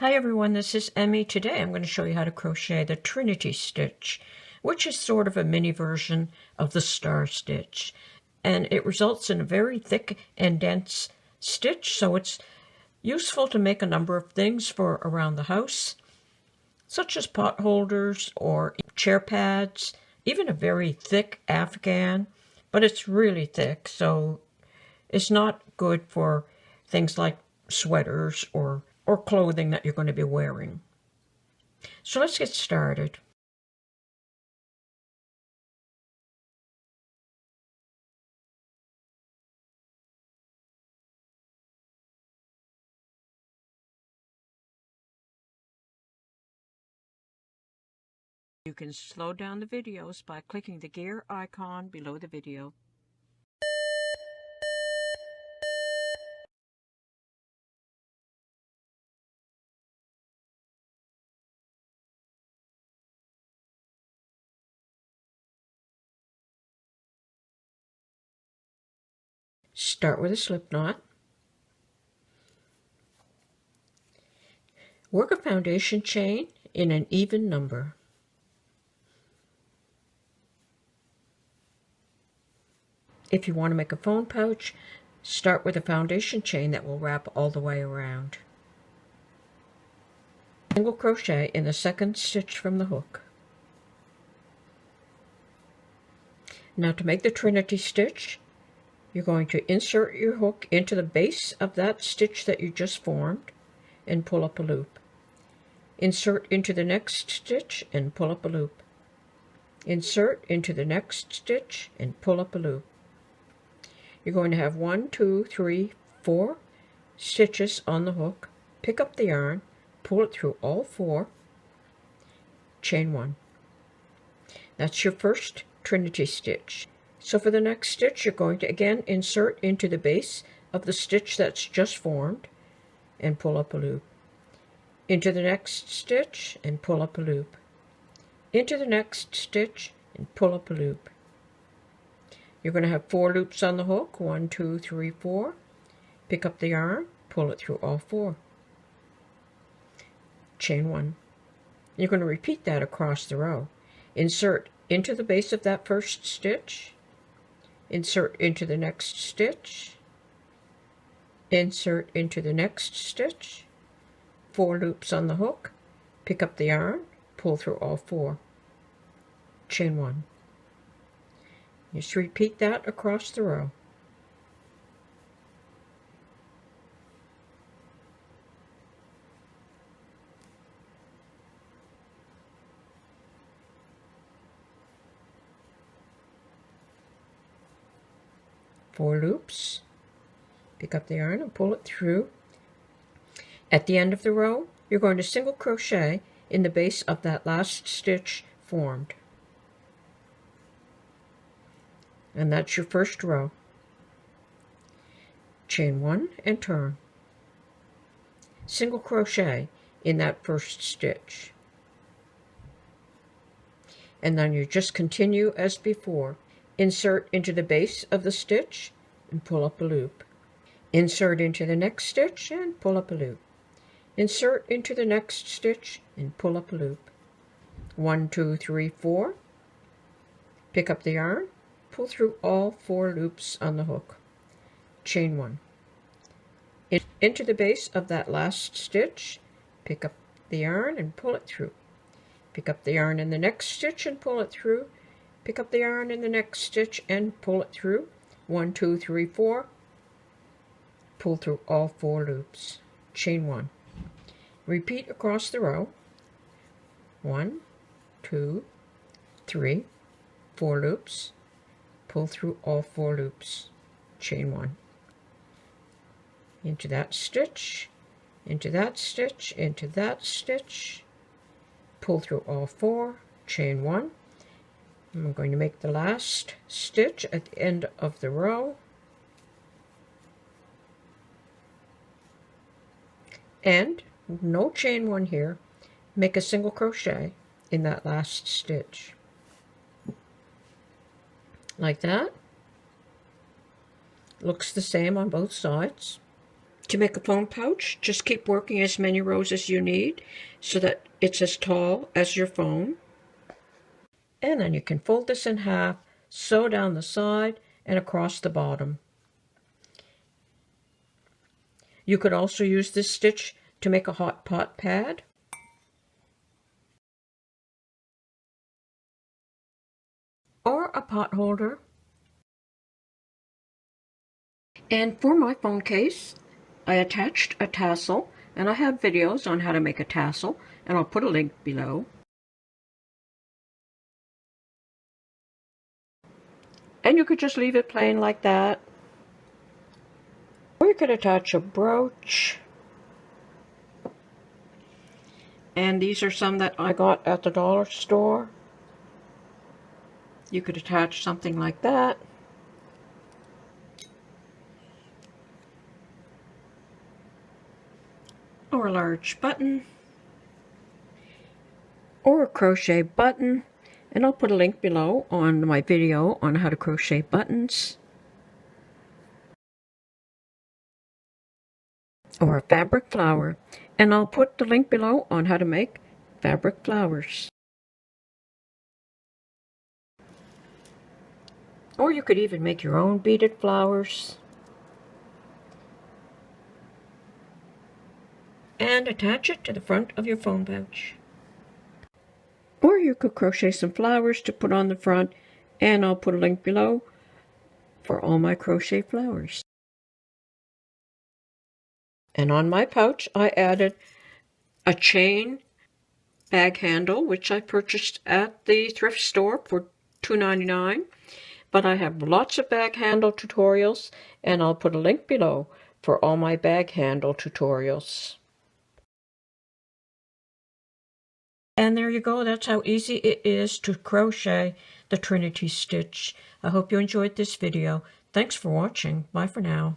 Hi everyone, this is Emmy. Today I'm going to show you how to crochet the Trinity Stitch, which is sort of a mini version of the Star Stitch. And it results in a very thick and dense stitch, so it's useful to make a number of things for around the house, such as pot holders or chair pads, even a very thick Afghan, but it's really thick, so it's not good for things like sweaters or clothing that you're going to be wearing. So let's get started. You can slow down the videos by clicking the gear icon below the video. Start with a slip knot. Work a foundation chain in an even number. If you want to make a phone pouch, start with a foundation chain that will wrap all the way around. Single crochet in the second stitch from the hook. Now to make the Trinity stitch, you're going to insert your hook into the base of that stitch that you just formed and pull up a loop. Insert into the next stitch and pull up a loop. Insert into the next stitch and pull up a loop. You're going to have 1, 2, 3, 4 stitches on the hook. Pick up the yarn, pull it through all 4, chain 1. That's your first Trinity stitch. So for the next stitch, you're going to again insert into the base of the stitch that's just formed and pull up a loop. Into the next stitch and pull up a loop. Into the next stitch and pull up a loop. You're going to have 4 loops on the hook, 1, 2, 3, 4. Pick up the yarn, pull it through all 4. Chain 1. You're going to repeat that across the row. Insert into the base of that first stitch, insert into the next stitch, insert into the next stitch, 4 loops on the hook, pick up the yarn, pull through all 4, chain 1. Just repeat that across the row. Four loops, pick up the yarn and pull it through. At the end of the row, you're going to single crochet in the base of that last stitch formed. And that's your first row. Chain 1 and turn. Single crochet in that first stitch. And then you just continue as before. Insert into the base of the stitch and pull up a loop. Insert into the next stitch and pull up a loop. Insert into the next stitch and pull up a loop. 1, 2, 3, 4. Pick up the yarn, pull through all 4 loops on the hook. Chain 1. Into the base of that last stitch, pick up the yarn and pull it through. Pick up the yarn in the next stitch and pull it through. Pick up the yarn in the next stitch and pull it through. 1, 2, 3, 4. Pull through all 4 loops. Chain 1. Repeat across the row. 1, 2, 3, 4 loops. Pull through all 4 loops. Chain 1. Into that stitch, into that stitch, into that stitch. Pull through all 4. Chain 1. I'm going to make the last stitch at the end of the row. And no chain 1 here. Make a single crochet in that last stitch. Like that. Looks the same on both sides. To make a phone pouch, just keep working as many rows as you need so that it's as tall as your phone. And then you can fold this in half, sew down the side and across the bottom. You could also use this stitch to make a hot pot pad. Or a pot holder. And for my phone case, I attached a tassel, and I have videos on how to make a tassel, and I'll put a link below. And you could just leave it plain like that. Or you could attach a brooch. And these are some that I got at the dollar store. You could attach something like that. Or a large button. Or a crochet button. And I'll put a link below on my video on how to crochet buttons. Or a fabric flower. And I'll put the link below on how to make fabric flowers. Or you could even make your own beaded flowers. And attach it to the front of your phone pouch. Or you could crochet some flowers to put on the front, and I'll put a link below for all my crochet flowers. And on my pouch I added a chain bag handle, which I purchased at the thrift store for $2.99. But I have lots of bag handle tutorials, and I'll put a link below for all my bag handle tutorials. And there you go. That's how easy it is to crochet the Trinity Stitch. I hope you enjoyed this video. Thanks for watching. Bye for now.